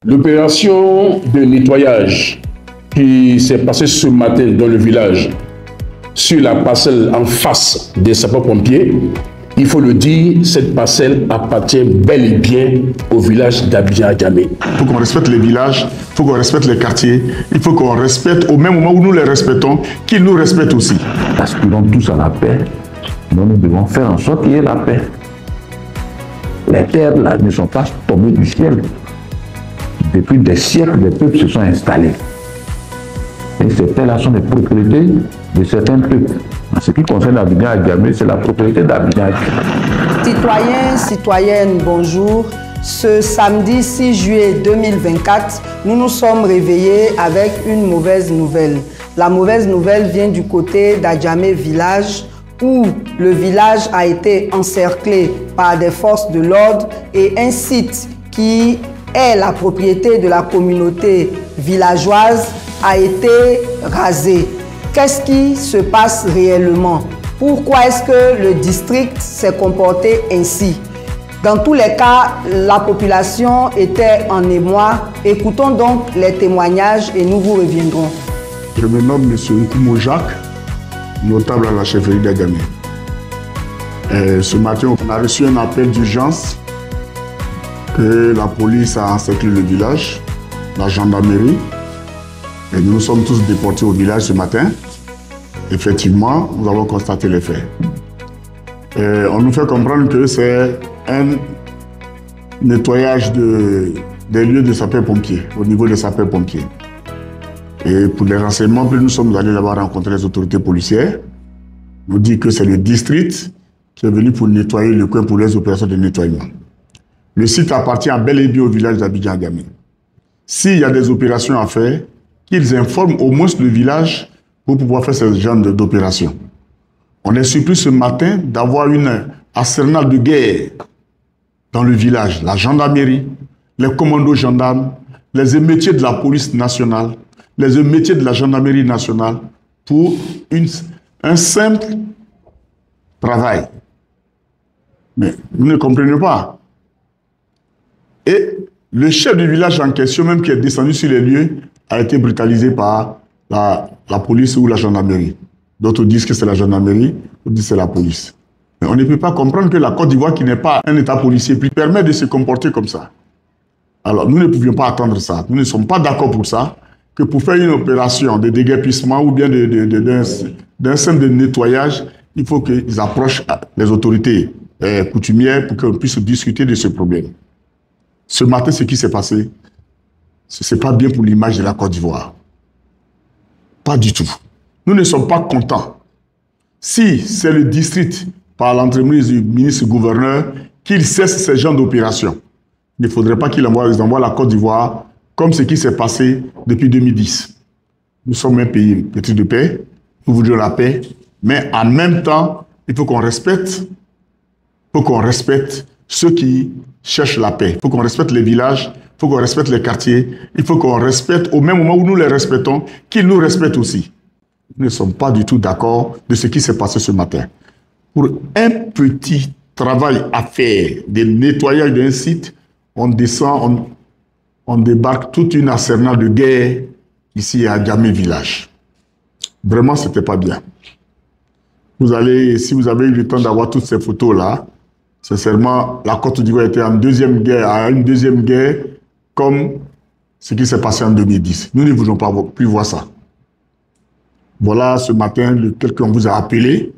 L'opération de nettoyage qui s'est passée ce matin dans le village, sur la parcelle en face des sapeurs-pompiers, il faut le dire, cette parcelle appartient bel et bien au village d'Abidjan-Adjamé. Il faut qu'on respecte les villages, il faut qu'on respecte les quartiers, il faut qu'on respecte au même moment où nous les respectons, qu'ils nous respectent aussi. Aspirons tous à la paix, nous devons faire en sorte qu'il y ait la paix. Les terres là, ne sont pas tombées du ciel. Depuis des siècles, les peuples se sont installés. Et ces terres-là sont les propriétés de certains peuples. En ce qui concerne Abidjan-Adjamé, c'est la propriété d'Abidjan-Adjamé. Citoyens, citoyennes, bonjour. Ce samedi 6 juillet 2024, nous nous sommes réveillés avec une mauvaise nouvelle. La mauvaise nouvelle vient du côté d'Adjamé village, où le village a été encerclé par des forces de l'ordre et un site qui est la propriété de la communauté villageoise a été rasé. Qu'est-ce qui se passe réellement? Pourquoi est-ce que le district s'est comporté ainsi? Dans tous les cas, la population était en émoi. Écoutons donc les témoignages et nous vous reviendrons. Je me nomme M. Nkumo Jacques, notable à la chefferie d'Adjamé. Ce matin, on a reçu un appel d'urgence que la police a encerclé le village, la gendarmerie. Et nous sommes tous déportés au village ce matin. Effectivement, nous avons constaté les faits. On nous fait comprendre que c'est un nettoyage des lieux de sapeurs-pompiers, au niveau des sapeurs-pompiers. Et pour les renseignements, nous sommes allés là-bas rencontrer les autorités policières. On nous dit que c'est le district qui est venu pour nettoyer le coin pour les opérations de nettoyage. Le site appartient bel et bien au village d'Abidjan-Adjamé. S'il y a des opérations à faire, qu'ils informent au moins le village pour pouvoir faire ce genre d'opération. On est surpris ce matin d'avoir une arsenal de guerre dans le village. La gendarmerie, les commandos gendarmes, les émeutiers de la police nationale, les émeutiers de la gendarmerie nationale pour un simple travail. Mais vous ne comprenez pas. Et le chef du village en question, même qui est descendu sur les lieux, a été brutalisé par la police ou la gendarmerie. D'autres disent que c'est la gendarmerie, d'autres disent que c'est la police. Mais on ne peut pas comprendre que la Côte d'Ivoire, qui n'est pas un État policier, permet de se comporter comme ça. Alors, nous ne pouvions pas attendre ça. Nous ne sommes pas d'accord pour ça, que pour faire une opération de déguerpissement ou bien d'un centre de nettoyage, il faut qu'ils approchent les autorités coutumières pour qu'on puisse discuter de ce problème. Ce matin, ce qui s'est passé, ce n'est pas bien pour l'image de la Côte d'Ivoire. Pas du tout. Nous ne sommes pas contents. Si c'est le district, par l'entremise du ministre-gouverneur, qu'il cesse ce genre d'opération, il ne faudrait pas qu'il envoie la Côte d'Ivoire comme ce qui s'est passé depuis 2010. Nous sommes un pays petit de paix, nous voudrions la paix, mais en même temps, il faut qu'on respecte ceux qui cherchent la paix. Il faut qu'on respecte les villages, il faut qu'on respecte les quartiers, il faut qu'on respecte, au même moment où nous les respectons, qu'ils nous respectent aussi. Nous ne sommes pas du tout d'accord de ce qui s'est passé ce matin. Pour un petit travail à faire, de nettoyage d'un site, on descend, on débarque toute une arsenal de guerre ici à Adjamé village. Vraiment, ce n'était pas bien. Si vous avez eu le temps d'avoir toutes ces photos-là, sincèrement, la Côte d'Ivoire était en une deuxième guerre, comme ce qui s'est passé en 2010. Nous ne voulons pas plus voir ça. Voilà, ce matin, quelqu'un vous a appelé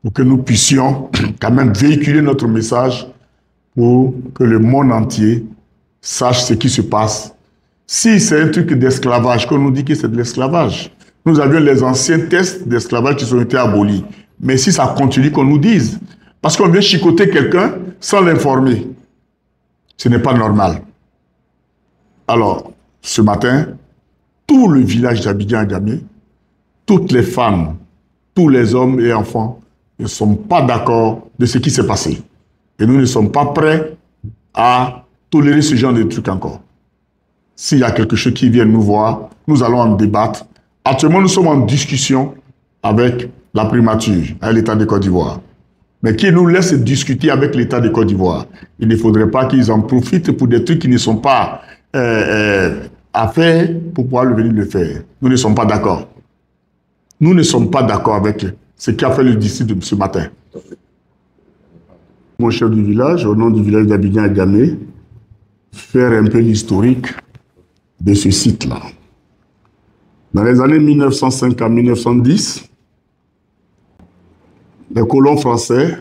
pour que nous puissions quand même véhiculer notre message pour que le monde entier sache ce qui se passe. Si c'est un truc d'esclavage, qu'on nous dit que c'est de l'esclavage, nous avions les anciens tests d'esclavage qui ont été abolis. Mais si ça continue, qu'on nous dise. Parce qu'on vient chicoter quelqu'un sans l'informer. Ce n'est pas normal. Alors, ce matin, tout le village d'Abidjan-Adjamé, toutes les femmes, tous les hommes et enfants ne sont pas d'accord de ce qui s'est passé. Et nous ne sommes pas prêts à tolérer ce genre de trucs encore. S'il y a quelque chose qui vient nous voir, nous allons en débattre. Actuellement, nous sommes en discussion avec la primature, avec l'État de Côte d'Ivoire. Mais qui nous laisse discuter avec l'État de Côte d'Ivoire. Il ne faudrait pas qu'ils en profitent pour des trucs qui ne sont pas a fait pour pouvoir venir le faire. Nous ne sommes pas d'accord. Nous ne sommes pas d'accord avec ce qu'a fait le district de ce matin. Mon chef du village, au nom du village d'Abidjan à Gamé, faire un peu l'historique de ce site-là. Dans les années 1905 à 1910, les colons français,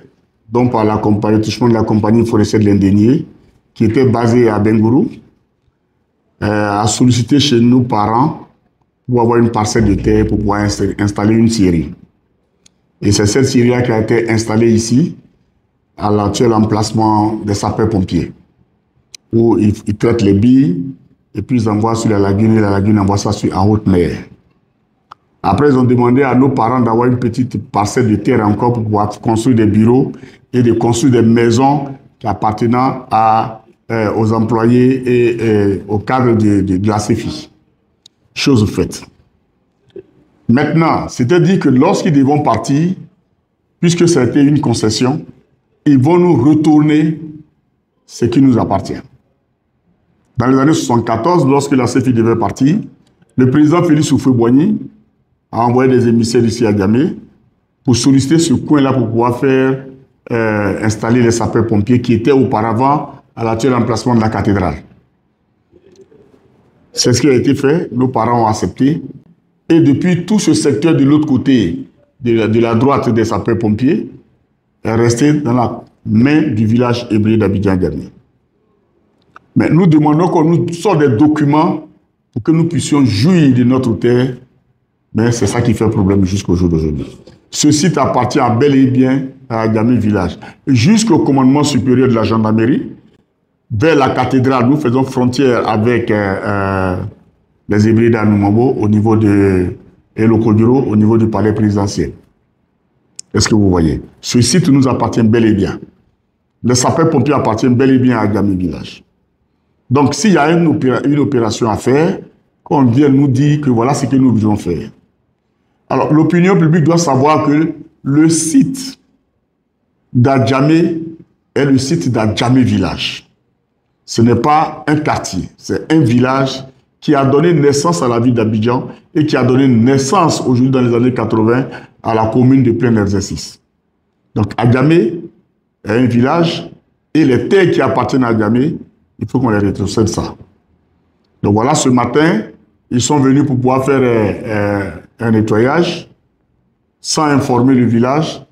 dont par le touchement de la compagnie forestière de l'Indénié, qui était basée à Bengourou, a sollicité chez nos parents pour avoir une parcelle de terre pour pouvoir installer une scierie. Et c'est cette scierie-là qui a été installée ici, à l'actuel emplacement des sapeurs-pompiers, où ils traitent les billes et puis ils envoient sur la lagune et la lagune envoie ça en haute mer. Après, ils ont demandé à nos parents d'avoir une petite parcelle de terre encore pour pouvoir construire des bureaux et de construire des maisons qui appartenant aux employés et au cadre de la CEFI. Chose faite. Maintenant, c'est-à-dire que lorsqu'ils vont partir, puisque ça a été une concession, ils vont nous retourner ce qui nous appartient. Dans les années 1974, lorsque la CEFI devait partir, le président Félix Houphouët-Boigny a envoyé des émissaires ici à Gamé pour solliciter ce coin-là pour pouvoir faire installer les sapeurs-pompiers qui étaient auparavant à l'actuel emplacement de la cathédrale. C'est ce qui a été fait, nos parents ont accepté. Et depuis, tout ce secteur de l'autre côté, de la droite des sapeurs-pompiers, est resté dans la main du village hébreu d'Abidjan-Gamé. Mais nous demandons qu'on nous sorte des documents pour que nous puissions jouir de notre terre. Mais c'est ça qui fait problème jusqu'au jour d'aujourd'hui. Ce site appartient bel et bien à Gamé village. Jusqu'au commandement supérieur de la gendarmerie, vers la cathédrale, nous faisons frontière avec les Hébreux d'Anoumabo au niveau de Elokodiro, au niveau du palais présidentiel. Est-ce que vous voyez? Ce site nous appartient bel et bien. Les sapeurs-pompiers appartiennent bel et bien à Gamé village. Donc, s'il y a une opération à faire, qu'on vient nous dire que voilà ce que nous devons faire. Alors, l'opinion publique doit savoir que le site d'Adjamé est le site d'Adjamé village. Ce n'est pas un quartier, c'est un village qui a donné naissance à la ville d'Abidjan et qui a donné naissance aujourd'hui dans les années 80 à la commune de plein exercice. Donc, Adjamé est un village et les terres qui appartiennent à Adjamé, il faut qu'on les rétrocède ça. Donc voilà, ce matin, ils sont venus pour pouvoir faire un nettoyage sans informer le village.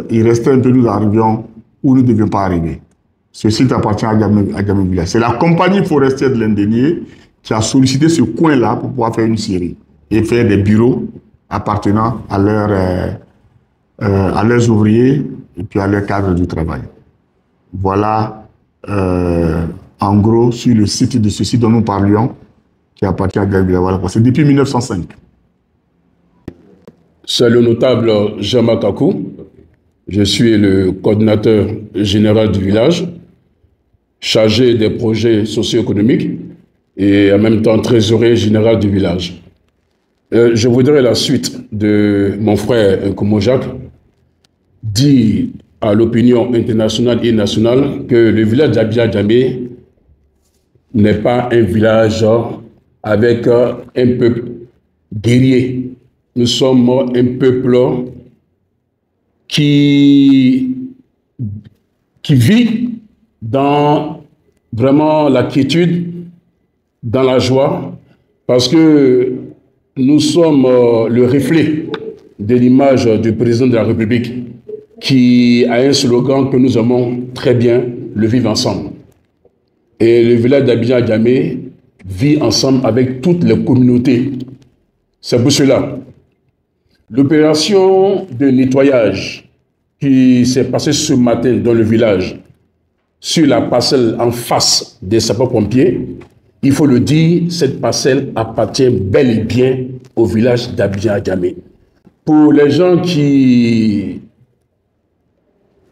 Il restait un peu, nous arrivions où nous ne devions pas arriver. Ce site appartient à Gamé village. C'est la compagnie forestière de l'Indénié qui a sollicité ce coin-là pour pouvoir faire une scierie et faire des bureaux appartenant à leurs ouvriers et puis à leur cadre du travail. Voilà, en gros, sur le site de ceci dont nous parlions, qui appartient à Gamé village. Voilà, c'est depuis 1905. C'est le notable Jean-Marc Kakou. Je suis le coordinateur général du village, chargé des projets socio-économiques et en même temps trésorier général du village. Je voudrais la suite de mon frère Nkomo Jacques dire à l'opinion internationale et nationale que le village d'Abidjan-Gamé n'est pas un village avec un peuple guerrier. Nous sommes un peuple qui vit dans vraiment la quiétude, dans la joie, parce que nous sommes le reflet de l'image du président de la République qui a un slogan que nous aimons très bien, le vivre ensemble. Et le village d'Abidjan-Gamé vit ensemble avec toutes les communautés. C'est pour cela. L'opération de nettoyage qui s'est passée ce matin dans le village, sur la parcelle en face des sapeurs-pompiers, il faut le dire, cette parcelle appartient bel et bien au village d'Abidjan-Gamé. Pour les gens qui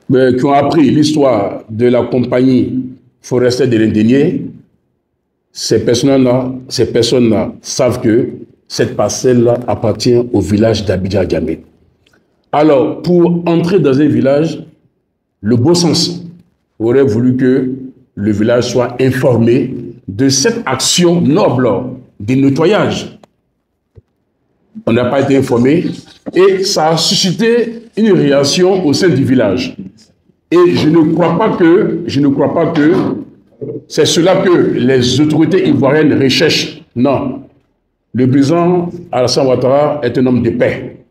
ont appris l'histoire de la compagnie forestière de l'Indénié, ces personnes-là savent que cette parcelle-là appartient au village d'Abidjan-Gamé. Alors, pour entrer dans un village, le bon sens aurait voulu que le village soit informé de cette action noble de nettoyage. On n'a pas été informé et ça a suscité une réaction au sein du village. Et je ne crois pas que c'est cela que les autorités ivoiriennes recherchent. Non. Le président Alassane Ouattara est un homme de paix.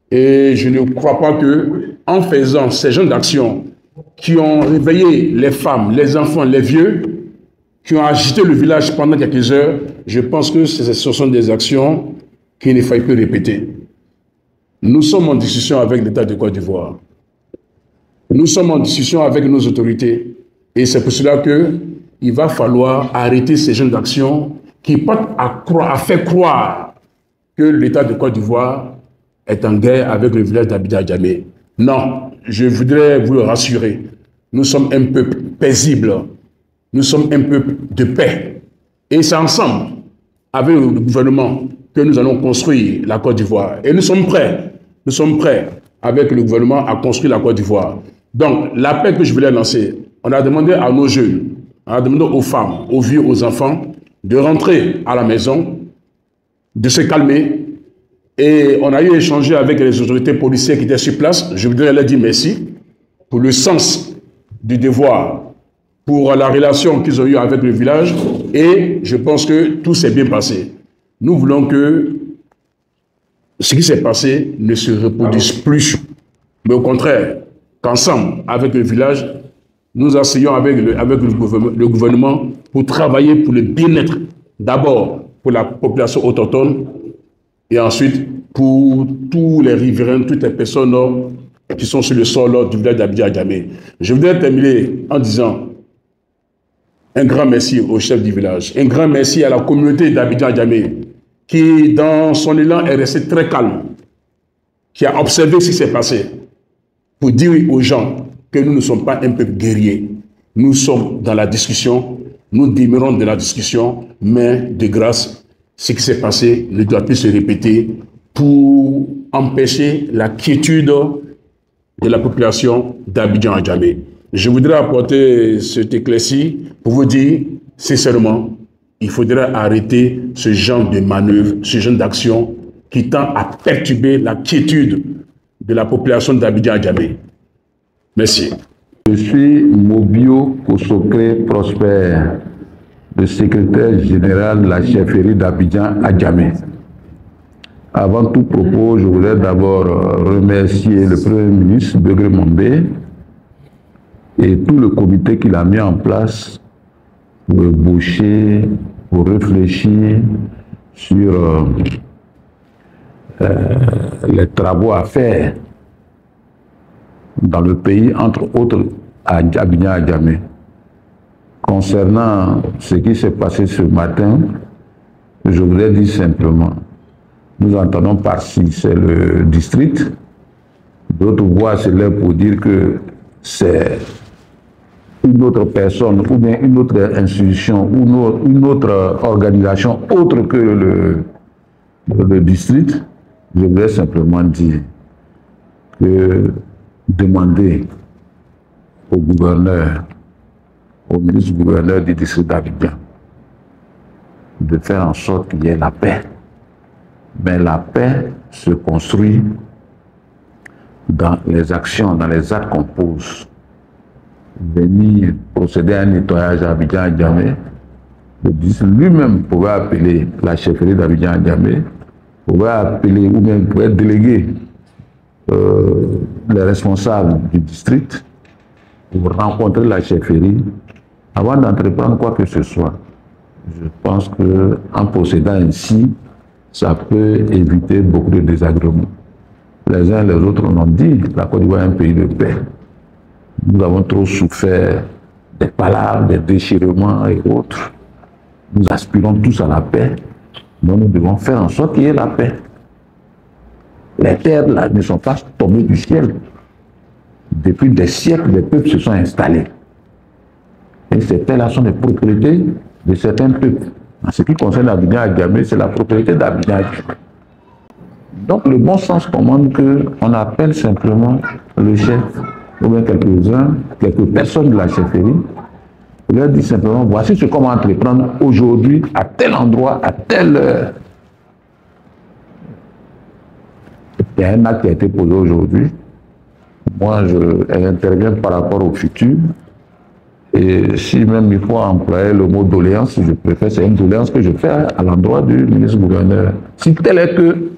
Et je ne crois pas que, en faisant ces genres d'actions qui ont réveillé les femmes, les enfants, les vieux, qui ont agité le village pendant quelques heures, je pense que ce sont des actions qu'il ne faille plus répéter. Nous sommes en discussion avec l'État de Côte d'Ivoire. Nous sommes en discussion avec nos autorités. Et c'est pour cela qu'il va falloir arrêter ces genres d'actions qui portent à faire croire que l'État de Côte d'Ivoire est en guerre avec le village d'Abidjan-Djamé. Non, je voudrais vous rassurer. Nous sommes un peuple paisible. Nous sommes un peuple de paix. Et c'est ensemble, avec le gouvernement, que nous allons construire la Côte d'Ivoire. Et nous sommes prêts. Nous sommes prêts, avec le gouvernement, à construire la Côte d'Ivoire. Donc, l'appel que je voulais lancer, on a demandé à nos jeunes, on a demandé aux femmes, aux vieux, aux enfants, de rentrer à la maison, de se calmer. Et on a eu échangé avec les autorités policières qui étaient sur place. Je voudrais leur dire merci pour le sens du devoir, pour la relation qu'ils ont eue avec le village. Et je pense que tout s'est bien passé. Nous voulons que ce qui s'est passé ne se reproduise plus. Mais au contraire, qu'ensemble, avec le village, nous asseyons avec le gouvernement pour travailler pour le bien-être, d'abord pour la population autochtone et ensuite pour tous les riverains, toutes les personnes qui sont sur le sol du village d'Abidjan-Djamé. Je voudrais terminer en disant un grand merci au chef du village, un grand merci à la communauté d'Abidjan-Djamé qui, dans son élan, est resté très calme, qui a observé ce qui s'est passé pour dire aux gens que nous ne sommes pas un peuple guerrier. Nous sommes dans la discussion, nous demeurons dans la discussion, mais de grâce, ce qui s'est passé ne doit plus se répéter pour empêcher la quiétude de la population d'Abidjan-Djamé. Je voudrais apporter cet éclairci pour vous dire, sincèrement, il faudrait arrêter ce genre de manœuvre, ce genre d'action qui tend à perturber la quiétude de la population d'Abidjan-Djamé. Merci. Je suis Mobio Kosokre Prosper, le secrétaire général de la chefferie d'Abidjan-Djamé. Avant tout propos, je voudrais d'abord remercier le Premier ministre Begré Mombé et tout le comité qu'il a mis en place pour ébaucher, pour réfléchir sur les travaux à faire dans le pays, entre autres à Abidjan-Djamé. Concernant ce qui s'est passé ce matin, je voudrais dire simplement, nous entendons par-ci, c'est le district, d'autres voix s'élèvent pour dire que c'est une autre personne ou bien une autre institution ou une autre organisation autre que le district. Je voudrais simplement dire que demander au gouverneur, au ministre-gouverneur du district d'Abidjan, de faire en sorte qu'il y ait la paix. Mais la paix se construit dans les actions, dans les actes qu'on pose. Venir procéder à un nettoyage à Abidjan-Djamé, le district lui-même pouvait appeler la chefferie d'Abidjan-Djamé, pouvait appeler ou même pouvait déléguer les responsables du district pour rencontrer la chefferie avant d'entreprendre quoi que ce soit. Je pense qu'en procédant ainsi, ça peut éviter beaucoup de désagréments. Les uns et les autres l'ont dit, la Côte d'Ivoire est un pays de paix. Nous avons trop souffert des palabres, des déchirements et autres. Nous aspirons tous à la paix, donc nous devons faire en sorte qu'il y ait la paix. Les terres là, ne sont pas tombées du ciel. Depuis des siècles, les peuples se sont installés. Et ces terres-là sont les propriétés de certains peuples. En ce qui concerne Abidjan-Djamé, c'est la propriété d'Abidjan-Djamé. Donc le bon sens commande qu'on appelle simplement le chef, ou bien quelques personnes de la chefferie, Je leur dis simplement, voici ce qu'on va entreprendre aujourd'hui, à tel endroit, à telle heure. Il y a un acte qui a été posé aujourd'hui. Moi, elle intervient par rapport au futur. Et si même il faut employer le mot doléance, je préfère, c'est une doléance que je fais à l'endroit du ministre-gouverneur. Si tel est que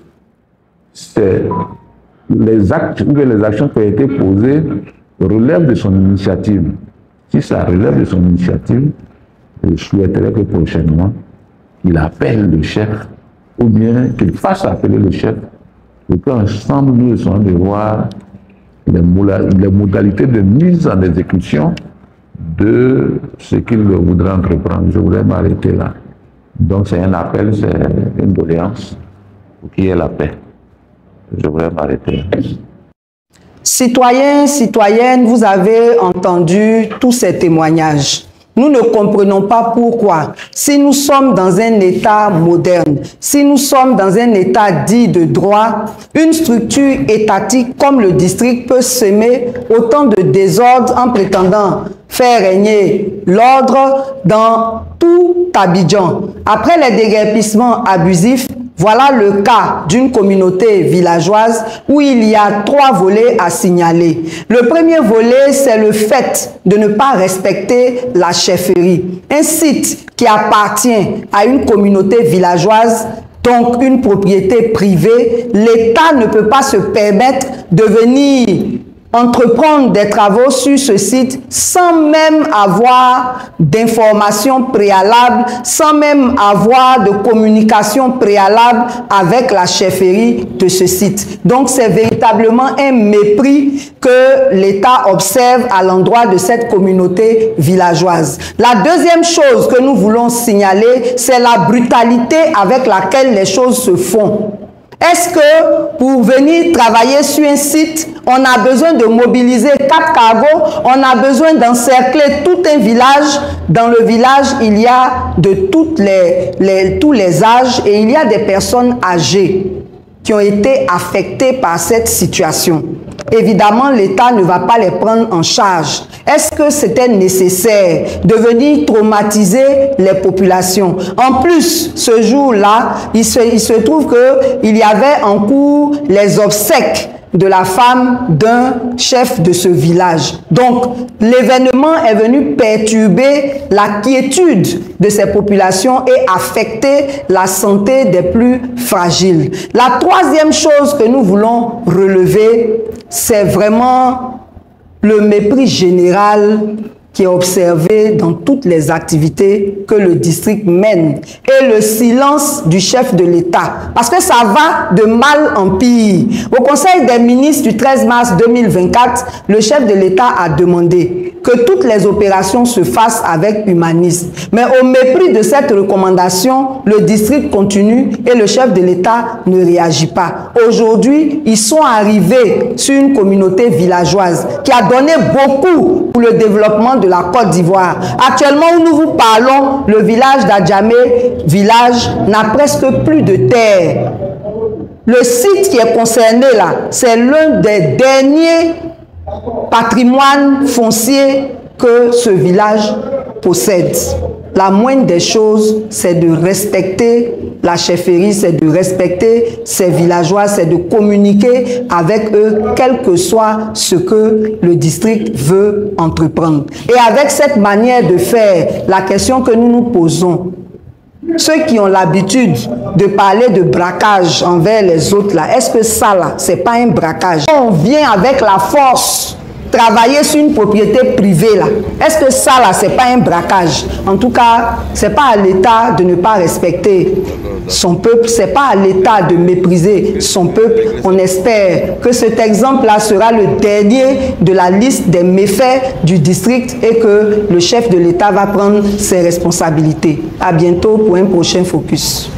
c'est les actes ou les actions qui ont été posées relèvent de son initiative, si ça relève de son initiative, je souhaiterais que prochainement, il appelle le chef ou bien qu'il fasse appeler le chef pour qu'ensemble nous essayons de voir les modalités de mise en exécution de ce qu'il voudrait entreprendre. Je voudrais m'arrêter là. Donc c'est un appel, c'est une doléance pour qu'il y ait la paix. Je voudrais m'arrêter là. Citoyens, citoyennes, vous avez entendu tous ces témoignages. Nous ne comprenons pas pourquoi, si nous sommes dans un État moderne, si nous sommes dans un État dit de droit, une structure étatique comme le district peut semer autant de désordre en prétendant faire régner l'ordre dans tout Abidjan. Après les déguerpissements abusifs, voilà le cas d'une communauté villageoise où il y a 3 volets à signaler. Le premier volet, c'est le fait de ne pas respecter la chefferie. Un site qui appartient à une communauté villageoise, donc une propriété privée, l'État ne peut pas se permettre de venir entreprendre des travaux sur ce site sans même avoir d'informations préalables, sans même avoir de communication préalable avec la chefferie de ce site. Donc c'est véritablement un mépris que l'État observe à l'endroit de cette communauté villageoise. La deuxième chose que nous voulons signaler, c'est la brutalité avec laquelle les choses se font. Est-ce que pour venir travailler sur un site, on a besoin de mobiliser 4 cargos, on a besoin d'encercler tout un village? Dans le village, il y a de tous les âges et il y a des personnes âgées qui ont été affectées par cette situation. Évidemment, l'État ne va pas les prendre en charge. Est-ce que c'était nécessaire de venir traumatiser les populations? En plus, ce jour-là, il se trouve qu'il y avait en cours les obsèques de la femme d'un chef de ce village. Donc, l'événement est venu perturber la quiétude de ces populations et affecter la santé des plus fragiles. La troisième chose que nous voulons relever, c'est vraiment le mépris général qui est observé dans toutes les activités que le district mène et le silence du chef de l'État. Parce que ça va de mal en pire. Au Conseil des ministres du 13 mars 2024, le chef de l'État a demandé que toutes les opérations se fassent avec humanisme. Mais au mépris de cette recommandation, le district continue et le chef de l'État ne réagit pas. Aujourd'hui, ils sont arrivés sur une communauté villageoise qui a donné beaucoup pour le développement de la Côte d'Ivoire. Actuellement où nous vous parlons, le village d'Adjamé, n'a presque plus de terre. Le site qui est concerné là, c'est l'un des derniers patrimoines fonciers que ce village possède. La moindre des choses, c'est de respecter la chefferie, c'est de respecter ces villageois, c'est de communiquer avec eux, quel que soit ce que le district veut entreprendre. Et avec cette manière de faire, la question que nous nous posons, ceux qui ont l'habitude de parler de braquage envers les autres, là, est-ce que ça, là, c'est pas un braquage? On vient avec la force travailler sur une propriété privée, là, est-ce que ça, là, c'est pas un braquage? En tout cas, c'est pas à l'État de ne pas respecter son peuple, c'est pas à l'État de mépriser son peuple. On espère que cet exemple-là sera le dernier de la liste des méfaits du district et que le chef de l'État va prendre ses responsabilités. À bientôt pour un prochain focus.